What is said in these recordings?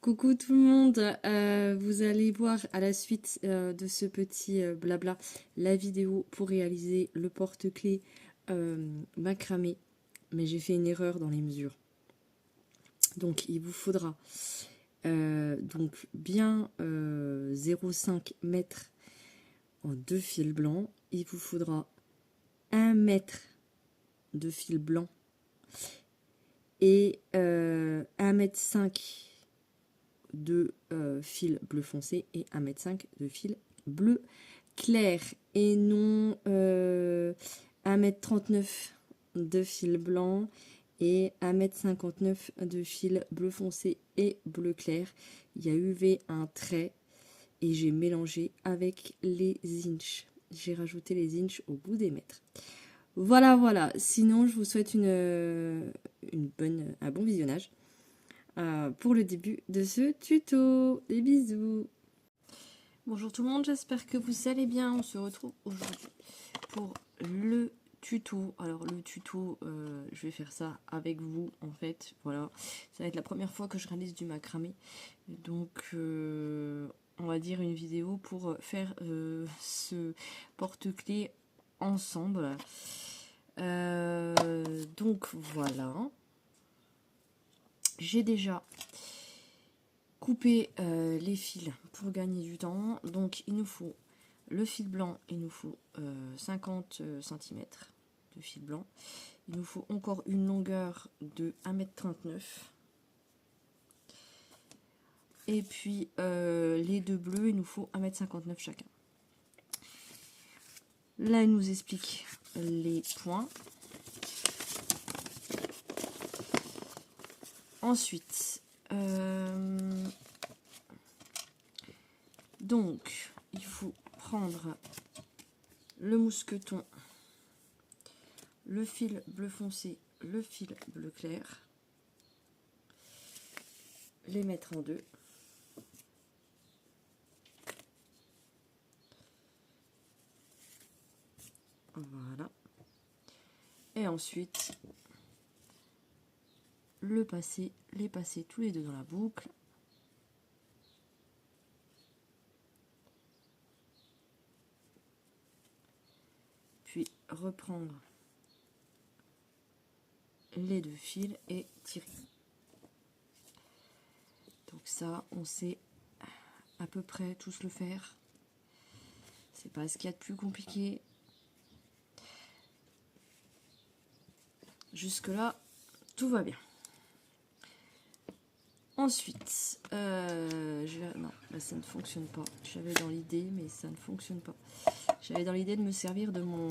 Coucou tout le monde, vous allez voir à la suite de ce petit blabla la vidéo pour réaliser le porte-clés macramé, mais j'ai fait une erreur dans les mesures. Donc il vous faudra donc bien 0,5 mètres en 2 fils blancs, il vous faudra 1 mètre de fil blanc et 1,5 m de fil bleu foncé et 1,5 m de fil bleu clair et non 1,39 m de fil blanc et 1,59 m de fil bleu foncé et bleu clair. Il y a eu un trait et j'ai mélangé avec les inches. J'ai rajouté les inches au bout des mètres. Voilà, voilà. Sinon, je vous souhaite un bon visionnage pour le début de ce tuto. Des bisous. Bonjour tout le monde, j'espère que vous allez bien. On se retrouve aujourd'hui pour le tuto. Alors le tuto, je vais faire ça avec vous en fait. Voilà, ça va être la première fois que je réalise du macramé. Donc on va dire une vidéo pour faire ce porte-clés ensemble. Donc voilà. J'ai déjà coupé les fils pour gagner du temps. Donc il nous faut le fil blanc, il nous faut 50 cm de fil blanc. Il nous faut encore une longueur de 1,39 m. Et puis les deux bleus, il nous faut 1,59 m chacun. Là, il nous explique les points. Ensuite, donc, il faut prendre le mousqueton, le fil bleu foncé, le fil bleu clair, les mettre en deux. Voilà. Et ensuite, les passer tous les deux dans la boucle. Puis reprendre les deux fils et tirer. Donc ça, on sait à peu près tous le faire. C'est pas ce qu'il y a de plus compliqué. Jusque là, tout va bien. Ensuite, non, là ça ne fonctionne pas. J'avais dans l'idée, mais ça ne fonctionne pas. J'avais dans l'idée de me servir de mon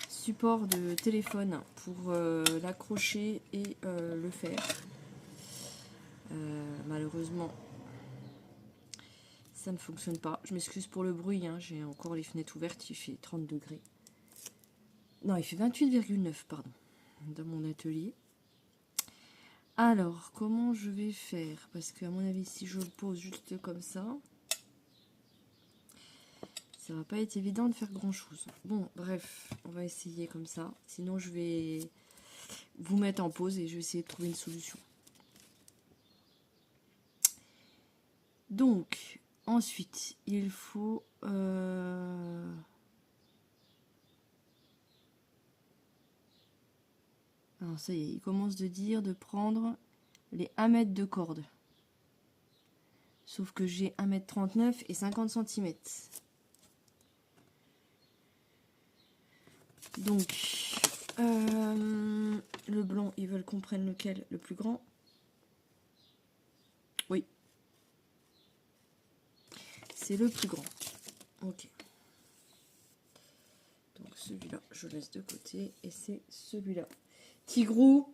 support de téléphone pour l'accrocher et le faire. Malheureusement, ça ne fonctionne pas. Je m'excuse pour le bruit, hein. J'ai encore les fenêtres ouvertes, il fait 30 degrés. Non, il fait 28,9, pardon, dans mon atelier. Alors, comment je vais faire? Parce qu'à mon avis, si je le pose juste comme ça, ça va pas être évident de faire grand chose. Bon, bref, on va essayer comme ça. Sinon, je vais vous mettre en pause et je vais essayer de trouver une solution. Donc, ensuite, il faut... Alors, ça y est, il commence de dire de prendre les 1 mètre de corde. Sauf que j'ai 1,39 m et 50 cm. Donc, le blanc, ils veulent qu'on prenne lequel? Le plus grand? Oui. C'est le plus grand. Ok. Donc celui-là, je laisse de côté. Et c'est celui-là. Tigrou!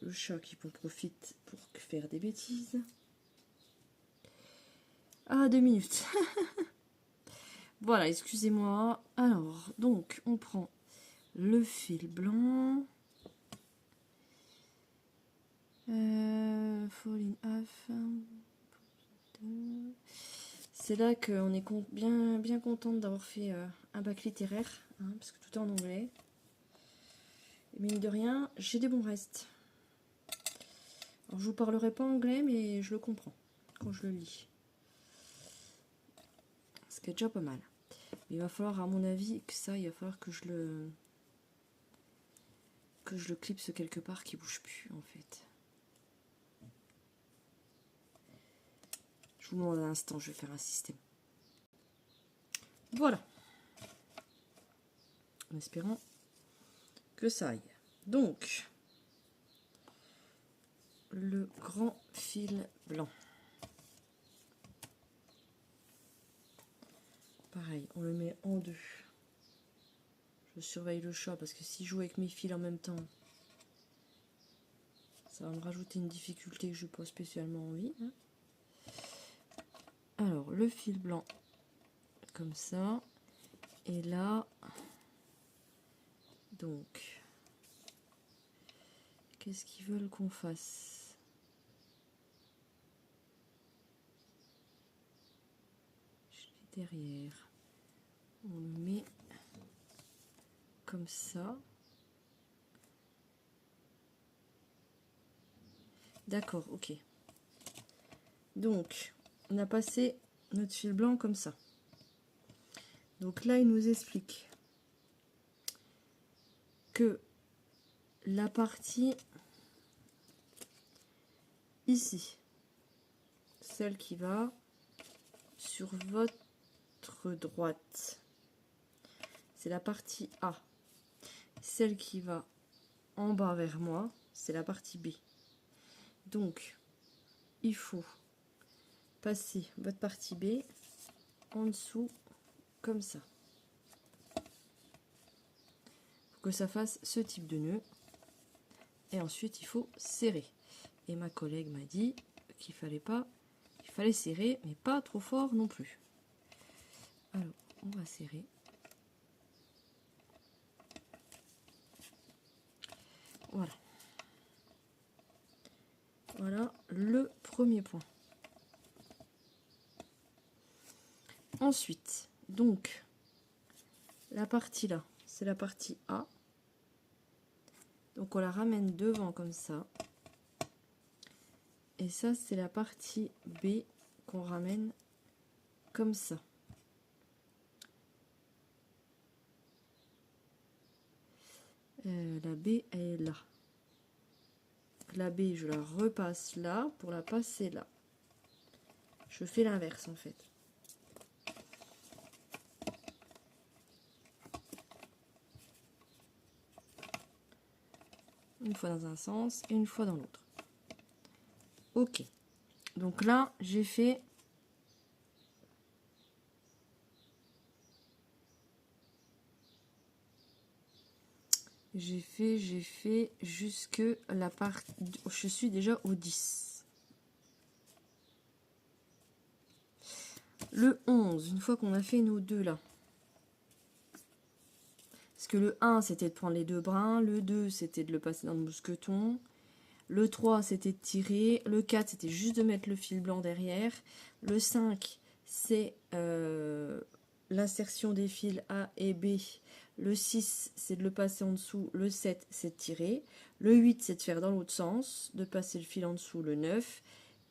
Le chat qui en profite pour faire des bêtises. Ah, 2 minutes. Voilà, excusez-moi. Alors, donc, on prend le fil blanc. Fall in half. C'est là qu'on est bien contente d'avoir fait un bac littéraire, hein, parce que tout est en anglais. Et mine de rien, j'ai des bons restes. Alors, je vous parlerai pas anglais, mais je le comprends quand je le lis. Ce qui est déjà pas mal. Il va falloir, à mon avis, que ça, il va falloir que je le clipse quelque part qui bouge plus, en fait. Je vous demande un instant, je vais faire un système. Voilà. En espérant que ça aille. Donc, le grand fil blanc. Pareil, on le met en deux. Je surveille le chat parce que si je joue avec mes fils en même temps, ça va me rajouter une difficulté que je n'ai pas spécialement envie. Hein. Alors, le fil blanc, comme ça. Et là, donc, qu'est-ce qu'ils veulent qu'on fasse? Je l'ai derrière. On le met comme ça. D'accord, ok. Donc, on a passé notre fil blanc comme ça. Donc là, il nous explique que la partie ici, celle qui va sur votre droite, c'est la partie A. Celle qui va en bas vers moi, c'est la partie B. Donc, il faut passer votre partie B en dessous, comme ça. Pour que ça fasse ce type de nœud. Et ensuite, il faut serrer. Et ma collègue m'a dit qu'il fallait serrer, mais pas trop fort non plus. Alors, on va serrer. Voilà. Voilà le premier point. Ensuite, donc, la partie là, c'est la partie A. Donc, on la ramène devant comme ça. Et ça, c'est la partie B qu'on ramène comme ça. La B, elle est là. La B, je la repasse là pour la passer là. Je fais l'inverse en fait. Une fois dans un sens et une fois dans l'autre. Ok. Donc là, j'ai fait jusque la partie, je suis déjà au 10. Le 11, une fois qu'on a fait nos deux là. Parce que le 1, c'était de prendre les deux brins, le 2, c'était de le passer dans le mousqueton, le 3, c'était de tirer, le 4, c'était juste de mettre le fil blanc derrière, le 5, c'est l'insertion des fils A et B, le 6, c'est de le passer en dessous, le 7, c'est de tirer, le 8, c'est de faire dans l'autre sens, de passer le fil en dessous, le 9,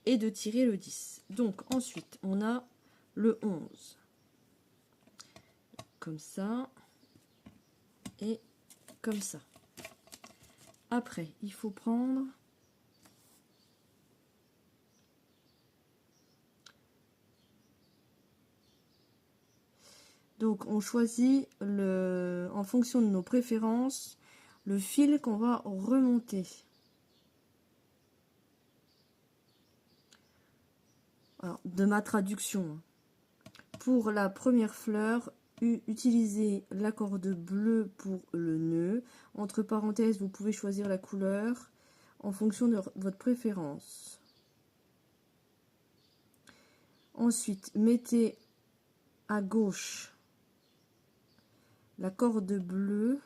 et de tirer le 10. Donc ensuite, on a le 11. Comme ça. Et comme ça. Après, il faut prendre donc on choisit en fonction de nos préférences le fil qu'on va remonter. Alors, de ma traduction, pour la première fleur, utilisez la corde bleue pour le nœud. Entre parenthèses, vous pouvez choisir la couleur en fonction de votre préférence. Ensuite, mettez à gauche la corde bleue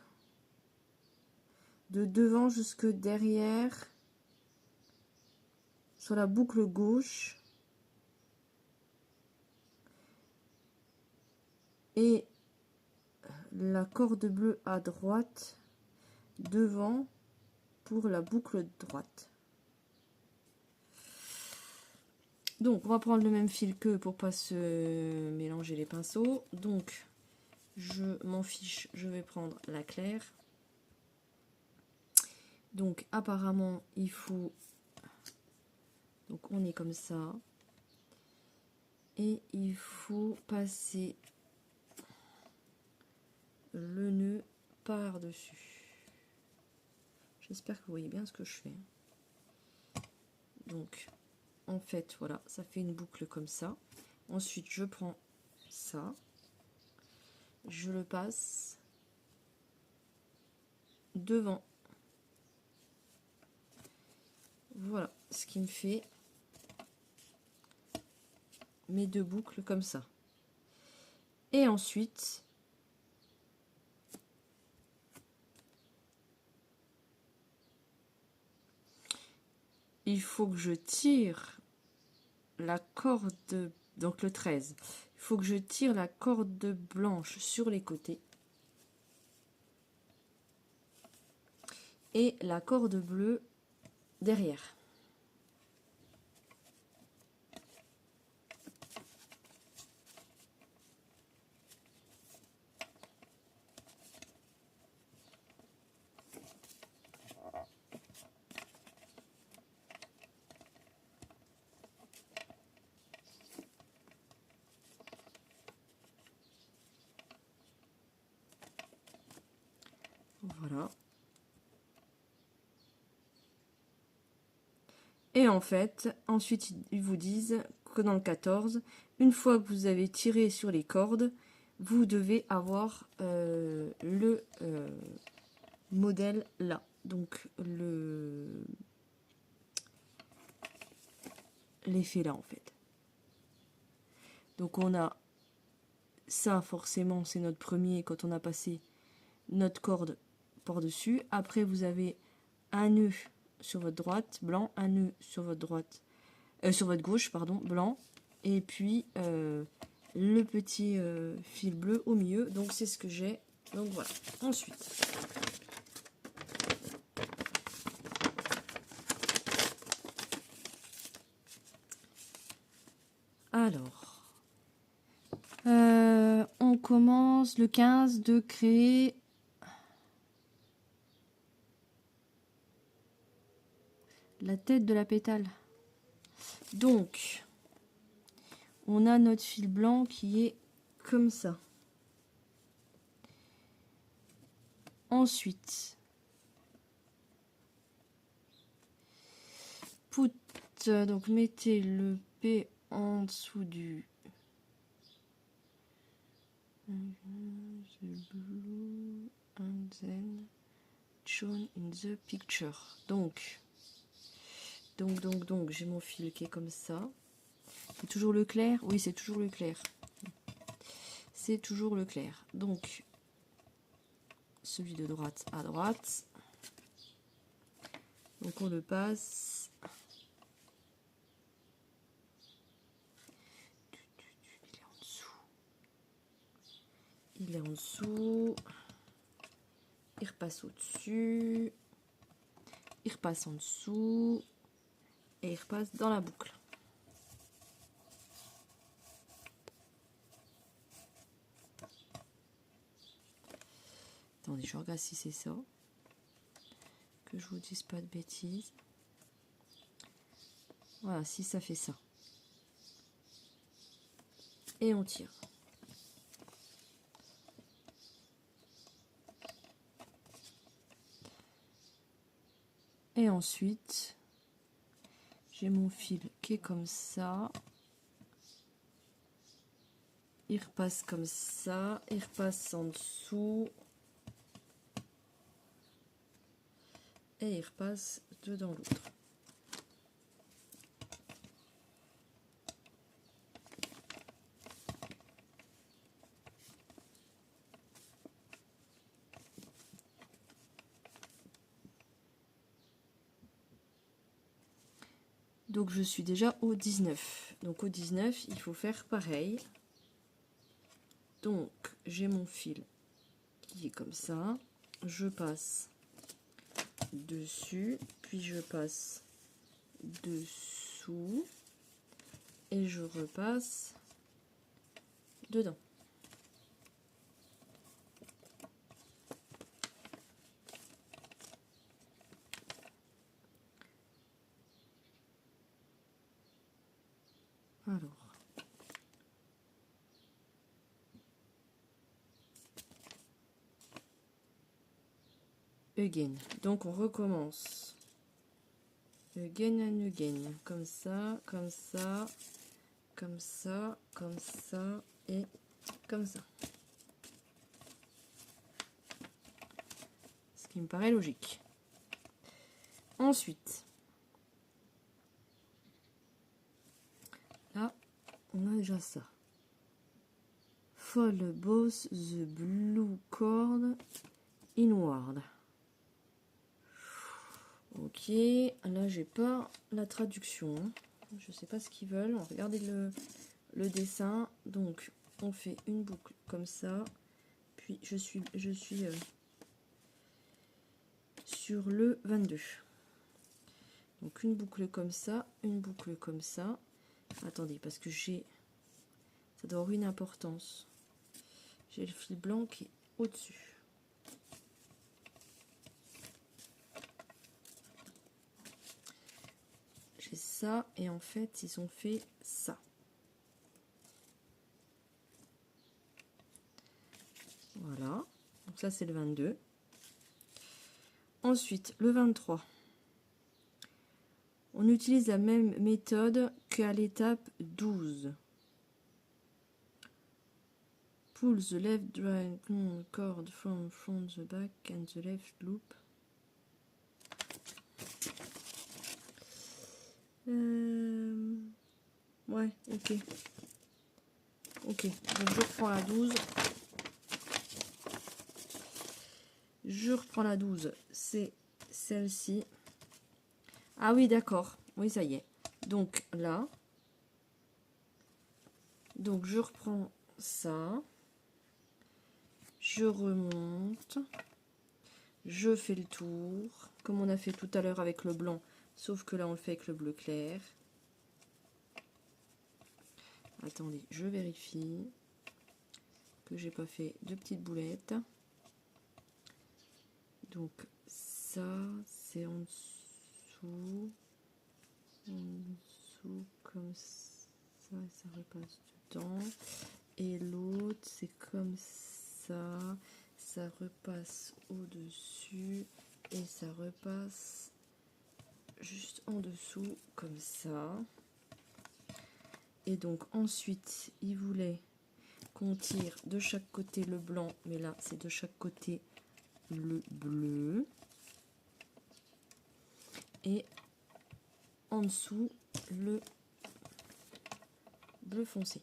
de devant jusque derrière sur la boucle gauche et la corde bleue à droite devant pour la boucle droite. Donc on va prendre le même fil que pour pas se mélanger les pinceaux. Donc je m'en fiche, je vais prendre la claire. Donc apparemment il faut, donc on est comme ça, et il faut passer le nœud par dessus. J'espère que vous voyez bien ce que je fais. Donc en fait voilà, ça fait une boucle comme ça. Ensuite je prends ça, je le passe devant. Voilà ce qui me fait mes deux boucles comme ça. Et ensuite il faut que je tire la corde, donc le 13, il faut que je tire la corde blanche sur les côtés et la corde bleue derrière. Voilà. Et en fait, ensuite, ils vous disent que dans le 14, une fois que vous avez tiré sur les cordes, vous devez avoir le modèle là. Donc, l'effet là, en fait. Donc, on a ça, forcément, c'est notre premier quand on a passé notre corde par-dessus. Après, vous avez un nœud sur votre droite, blanc, un nœud sur votre droite, sur votre gauche, pardon, blanc, et puis le petit fil bleu au milieu. Donc c'est ce que j'ai. Donc voilà. Ensuite, alors, on commence le 15 de créer la tête de la pétale. Donc, on a notre fil blanc qui est comme ça. Ensuite, donc mettez le P en dessous du the blue and then shown in the picture. Donc, j'ai mon fil qui est comme ça. C'est toujours le clair? Oui, c'est toujours le clair. C'est toujours le clair. Donc, celui de droite à droite. Donc, on le passe. Il est en dessous. Il est en dessous. Il repasse au-dessus. Il repasse en dessous. Et il repasse dans la boucle. Attendez, je regarde si c'est ça. Que je vous dise pas de bêtises. Voilà, si ça fait ça. Et on tire. Et ensuite, j'ai mon fil qui est comme ça. Il repasse comme ça. Il repasse en dessous. Et il repasse dedans l'autre. Donc je suis déjà au 19. Donc au 19, il faut faire pareil. Donc j'ai mon fil qui est comme ça. Je passe dessus, puis je passe dessous et je repasse dedans. Alors, again. Donc on recommence. Again and again. Comme ça, comme ça, comme ça, comme ça et comme ça. Ce qui me paraît logique. Ensuite, là, on a déjà ça. Fold both the blue cord inward. Ok, là j'ai pas la traduction. Je sais pas ce qu'ils veulent. On va regarder le dessin. Donc on fait une boucle comme ça. Puis je suis sur le 22. Donc une boucle comme ça, une boucle comme ça. Attendez, parce que ça doit avoir une importance. J'ai le fil blanc qui est au-dessus. J'ai ça et en fait ils ont fait ça. Voilà, donc ça c'est le 22. Ensuite le 23. On utilise la même méthode qu'à l'étape 12. Pull the left dry cord from the back and the left loop. Ouais, ok. Ok, donc je reprends la 12. Je reprends la 12, c'est celle-ci. Ah oui, d'accord. Oui, ça y est. Donc là. Donc je reprends ça. Je remonte. Je fais le tour. Comme on a fait tout à l'heure avec le blanc. Sauf que là, on le fait avec le bleu clair. Attendez, je vérifie que j'ai pas fait de petites boulettes. Donc ça, c'est en dessous. En dessous, comme ça, ça repasse dedans. Et l'autre, c'est comme ça. Ça repasse au-dessus. Et ça repasse juste en dessous, comme ça. Et donc ensuite, il voulait qu'on tire de chaque côté le blanc, mais là c'est de chaque côté le bleu. Et en dessous, le bleu foncé.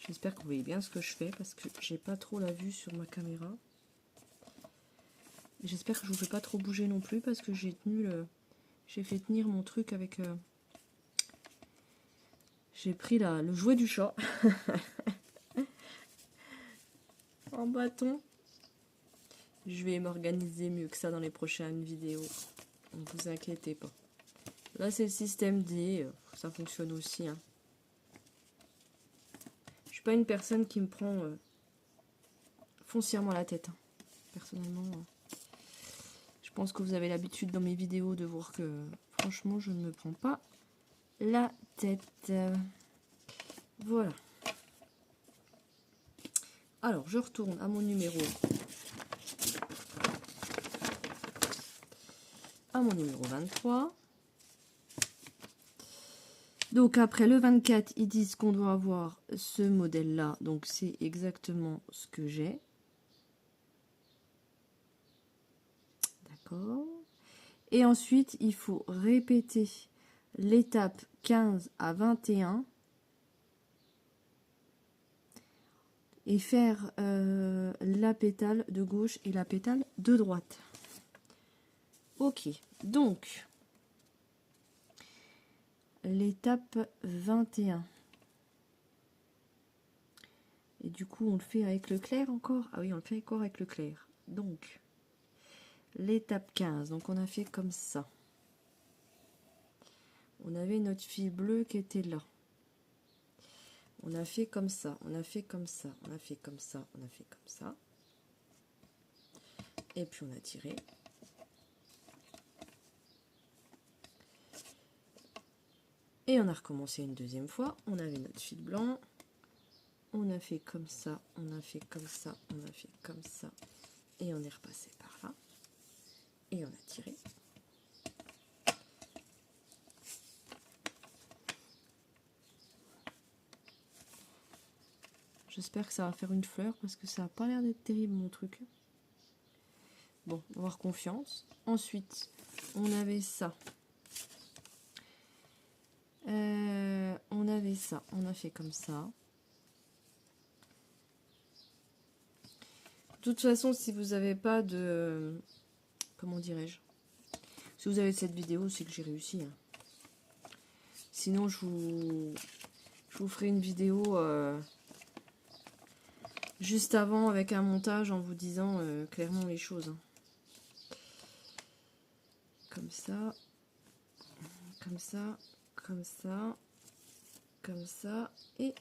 J'espère que vous voyez bien ce que je fais parce que j'ai pas trop la vue sur ma caméra. J'espère que je vous fais pas trop bouger non plus parce que j'ai fait tenir mon truc avec j'ai pris le jouet du chat en bâton. Je vais m'organiser mieux que ça dans les prochaines vidéos. Ne vous inquiétez pas. Là c'est le système D, ça fonctionne aussi. Hein. Je suis pas une personne qui me prend foncièrement la tête. Hein. Personnellement, je pense que vous avez l'habitude dans mes vidéos de voir que franchement je ne me prends pas la tête. Voilà. Alors je retourne à mon numéro. À mon numéro 23. Donc après le 24, ils disent qu'on doit avoir ce modèle-là. Donc c'est exactement ce que j'ai. D'accord. Et ensuite, il faut répéter l'étape 15 à 21 et faire la pétale de gauche et la pétale de droite. Ok, donc l'étape 21. Et du coup, on le fait avec le clair encore. Ah oui, on le fait encore avec le clair. Donc, l'étape 15. Donc, on a fait comme ça. On avait notre fil bleu qui était là. On a fait comme ça. On a fait comme ça. On a fait comme ça. On a fait comme ça. Et puis, on a tiré. Et on a recommencé une deuxième fois. On avait notre fil blanc. On a fait comme ça. On a fait comme ça. On a fait comme ça. Et on est repassé par là. Et on a tiré. J'espère que ça va faire une fleur parce que ça n'a pas l'air d'être terrible mon truc. Bon, on va avoir confiance. Ensuite, on avait ça. On avait ça. On a fait comme ça. De toute façon, si vous n'avez pas de... Comment dirais-je? Si vous avez cette vidéo, c'est que j'ai réussi. Hein. Sinon, je vous ferai une vidéo juste avant avec un montage en vous disant clairement les choses. Hein. Comme ça. Comme ça. Comme ça. Comme ça. Et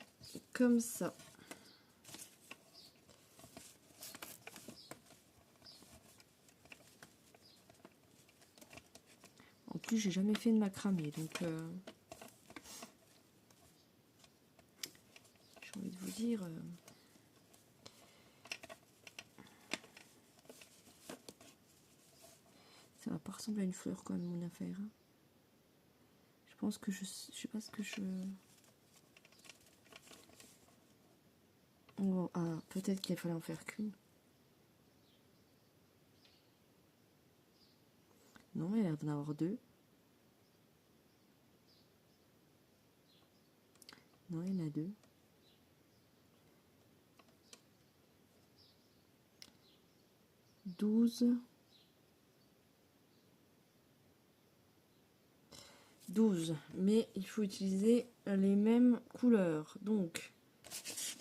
comme ça. En plus, j'ai jamais fait de macramé, donc j'ai envie de vous dire. Ça va pas ressembler à une fleur quand même mon affaire. Hein. Je pense que je sais pas ce que je. Oh, ah, peut-être qu'il fallait en faire qu'une. Non, il a l'air d'en avoir deux. Non, il y en a deux. Douze. 12. Mais il faut utiliser les mêmes couleurs. Donc,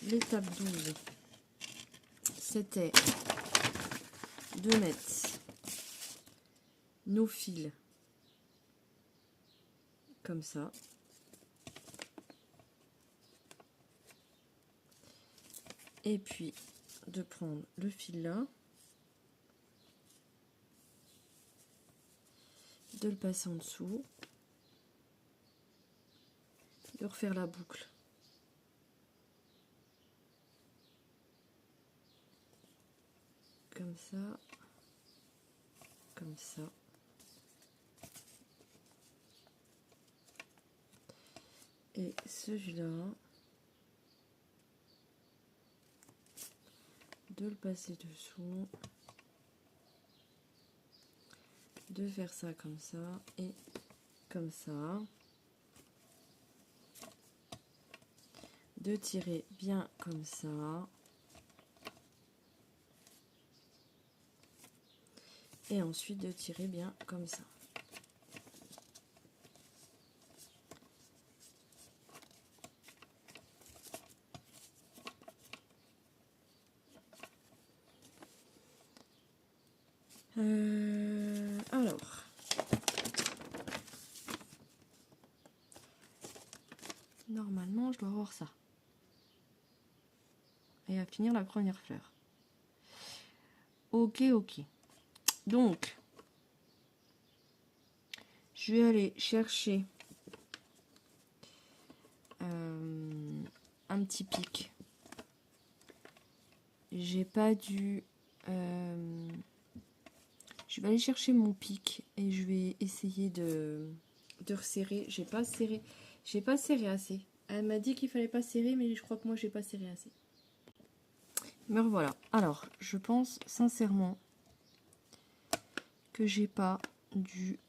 l'étape 12, c'était de mettre nos fils comme ça. Et puis, de prendre le fil là. De le passer en dessous. De refaire la boucle. Comme ça. Comme ça. Et celui-là, de le passer dessous. De faire ça comme ça et comme ça. De tirer bien comme ça. Et ensuite de tirer bien comme ça. Alors, normalement, je dois avoir ça. Et à finir la première fleur. Ok, ok. Donc, je vais aller chercher un petit pic. J'ai pas dû... je vais aller chercher mon pic et je vais essayer de resserrer. J'ai pas serré assez. Elle m'a dit qu'il fallait pas serrer, mais je crois que moi j'ai pas serré assez. Me revoilà. Alors, je pense sincèrement que j'ai pas dû...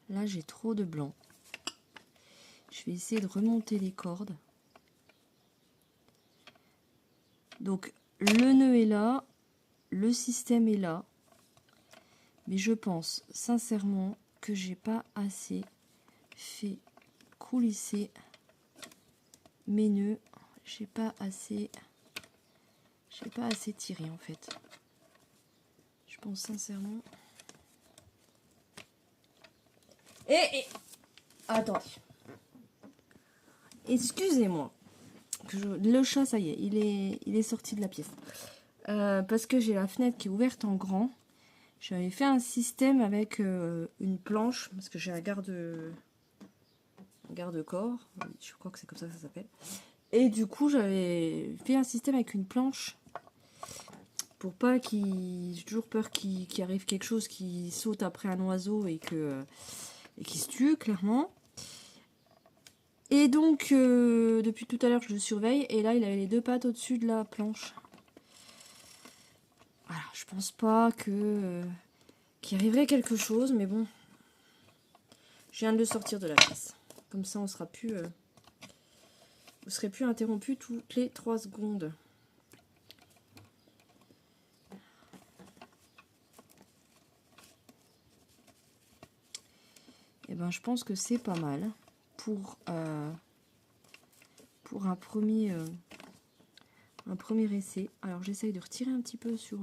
Là, j'ai trop de blanc. Je vais essayer de remonter les cordes. Donc, le nœud est là, le système est là. Mais je pense sincèrement que j'ai pas assez fait coulisser mes nœuds. J'ai pas assez tiré en fait. Je pense sincèrement. Et attendez. Excusez-moi. Le chat, ça y est, il est sorti de la pièce. Parce que j'ai la fenêtre qui est ouverte en grand. J'avais fait un système avec une planche, parce que j'ai un garde-corps. Je crois que c'est comme ça que ça s'appelle. Et du coup, j'avais fait un système avec une planche pour pas qu'il... J'ai toujours peur qu'il arrive quelque chose qui saute après un oiseau et qui se tue, clairement. Et donc, depuis tout à l'heure, je le surveille. Et là, il avait les deux pattes au-dessus de la planche. Voilà, je pense pas qu'il arriverait quelque chose, mais bon. Je viens de le sortir de la pièce. Comme ça, on sera plus... vous serez plus interrompu toutes les 3 secondes. Et ben, je pense que c'est pas mal pour un premier essai. Alors, j'essaye de retirer un petit peu sur...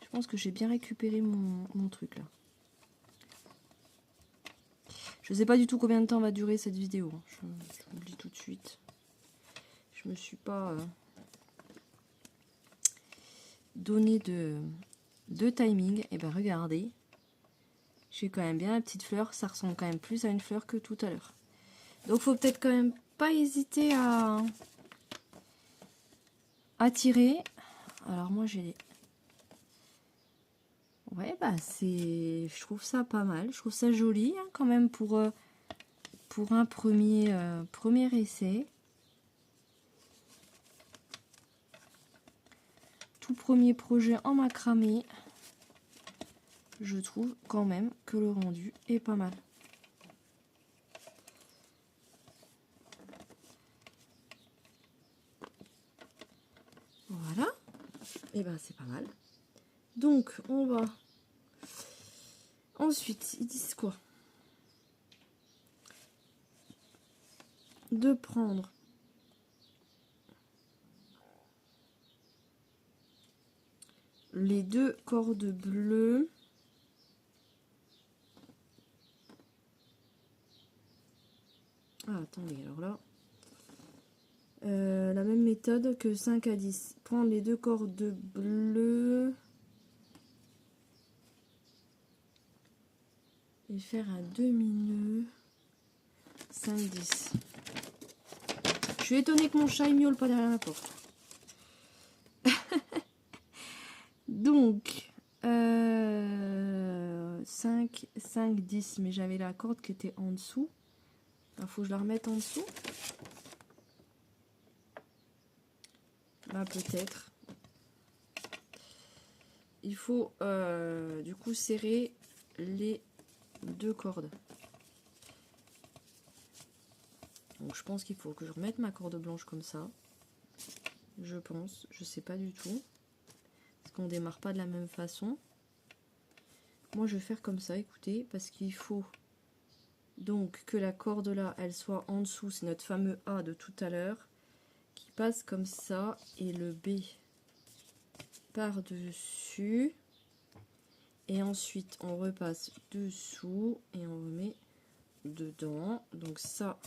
je pense que j'ai bien récupéré mon truc, là. Je sais pas du tout combien de temps va durer cette vidéo. Je vous le dis tout de suite. Je me suis pas donné de timing. Et ben, regardez. J'ai quand même bien la petite fleur. Ça ressemble quand même plus à une fleur que tout à l'heure. Donc, faut peut-être quand même pas hésiter à tirer. Alors, moi, j'ai... Ouais, bah, je trouve ça pas mal. Je trouve ça joli, hein, quand même, pour un premier essai. Tout premier projet en macramé. Je trouve quand même que le rendu est pas mal. Voilà. Et ben c'est pas mal. Donc on va... Ensuite, ils disent quoi? De prendre les 2 cordes bleues. Ah, attendez, alors là... la même méthode que 5 à 10. Prendre les 2 cordes bleues et faire un demi-nœud 5-10. Je suis étonnée que mon chat il miaule pas derrière la porte. Donc 5, 10, mais j'avais la corde qui était en dessous. Il faut que je la remette en dessous. Là peut-être. Il faut du coup serrer les 2 cordes. Donc je pense qu'il faut que je remette ma corde blanche comme ça. Je pense, je sais pas du tout. Parce qu'on démarre pas de la même façon. Moi je vais faire comme ça, écoutez, parce qu'il faut donc que la corde là, elle soit en dessous. C'est notre fameux A de tout à l'heure. Qui passe comme ça. Et le B par-dessus. Et ensuite on repasse dessous et on remet dedans. Donc ça...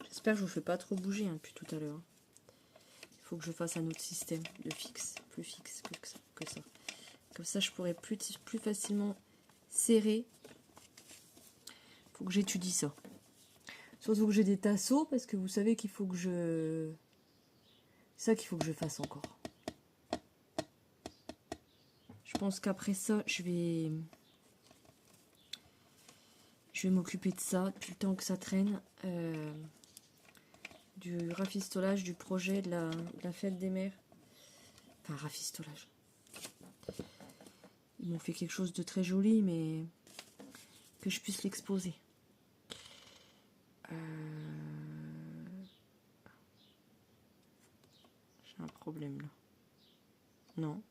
J'espère que je vous fais pas trop bouger hein, depuis tout à l'heure. Il faut que je fasse un autre système de fixe, plus fixe que ça. Comme ça, je pourrais plus facilement serrer. Il faut que j'étudie ça. Surtout que j'ai des tasseaux, parce que vous savez qu'il faut que je... C'est ça qu'il faut que je fasse encore. Je pense qu'après ça, je vais m'occuper de ça, depuis le temps que ça traîne. Du rafistolage du projet de la fête des mères. Enfin, rafistolage. Ils m'ont fait quelque chose de très joli, mais que je puisse l'exposer. J'ai un problème là. Non.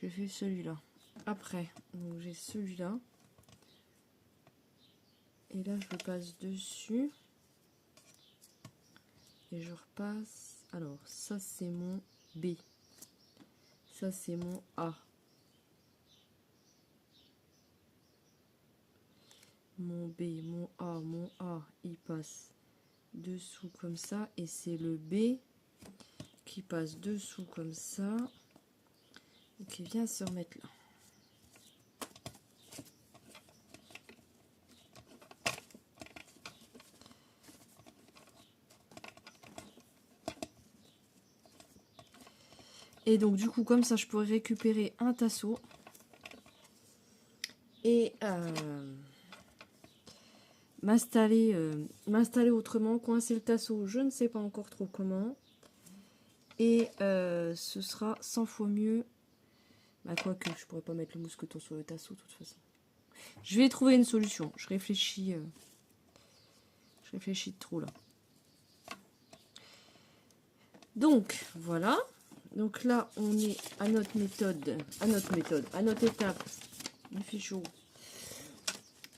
Je fais celui-là. Après, donc j'ai celui-là. Et là, je le passe dessus. Et je repasse. Alors, ça, c'est mon B. Ça, c'est mon A. Mon B, mon A, il passe dessous comme ça. Et c'est le B qui passe dessous comme ça. Et qui vient se remettre là. Et donc du coup comme ça je pourrais récupérer un tasseau et m'installer autrement, coincer le tasseau, je ne sais pas encore trop comment. Et ce sera 100 fois mieux. Bah quoique je pourrais pas mettre le mousqueton sur le tasseau de toute façon. Je vais trouver une solution, je réfléchis trop là. Donc voilà. Donc là, on est à notre étape, il fait chaud,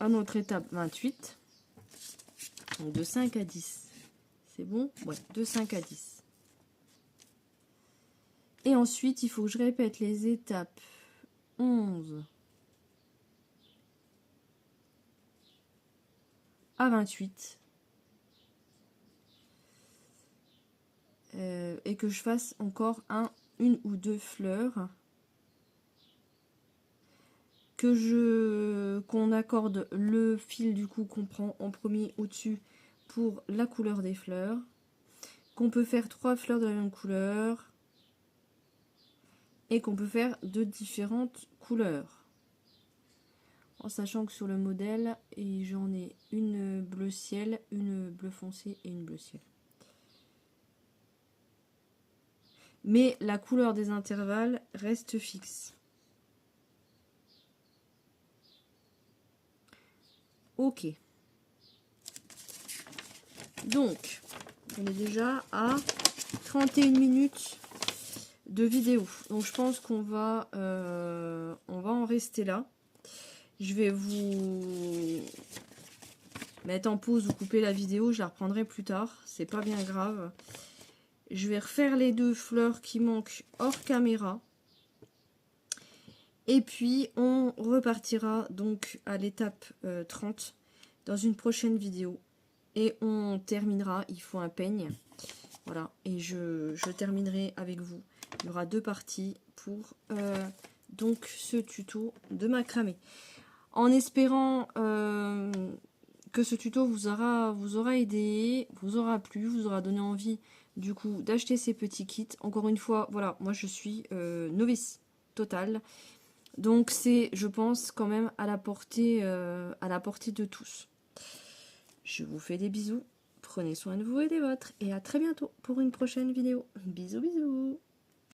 à notre étape 28, donc de 5 à 10, c'est bon? Ouais, de 5 à 10. Et ensuite, il faut que je répète les étapes 11 à 28, et que je fasse encore une ou deux fleurs, qu'on accorde le fil du coup qu'on prend en premier au-dessus pour la couleur des fleurs, qu'on peut faire 3 fleurs de la même couleur et qu'on peut faire de différentes couleurs, en sachant que sur le modèle j'en ai une bleu ciel, une bleu foncé et une bleu ciel. Mais la couleur des intervalles reste fixe. Ok. Donc, on est déjà à 31 minutes de vidéo. Donc, je pense qu'on va en rester là. Je vais vous mettre en pause ou couper la vidéo. Je la reprendrai plus tard. C'est pas bien grave. Je vais refaire les 2 fleurs qui manquent hors caméra. Et puis, on repartira donc à l'étape 30 dans une prochaine vidéo. Et on terminera, il faut un peigne. Voilà, et je terminerai avec vous. Il y aura 2 parties pour donc ce tuto de macramé. En espérant que ce tuto vous aura aidé, vous aura plu, vous aura donné envie du coup d'acheter ces petits kits. Encore une fois, voilà, moi je suis novice totale. Donc c'est, je pense, quand même à la portée de tous. Je vous fais des bisous, prenez soin de vous et des vôtres, et à très bientôt pour une prochaine vidéo. Bisous bisous.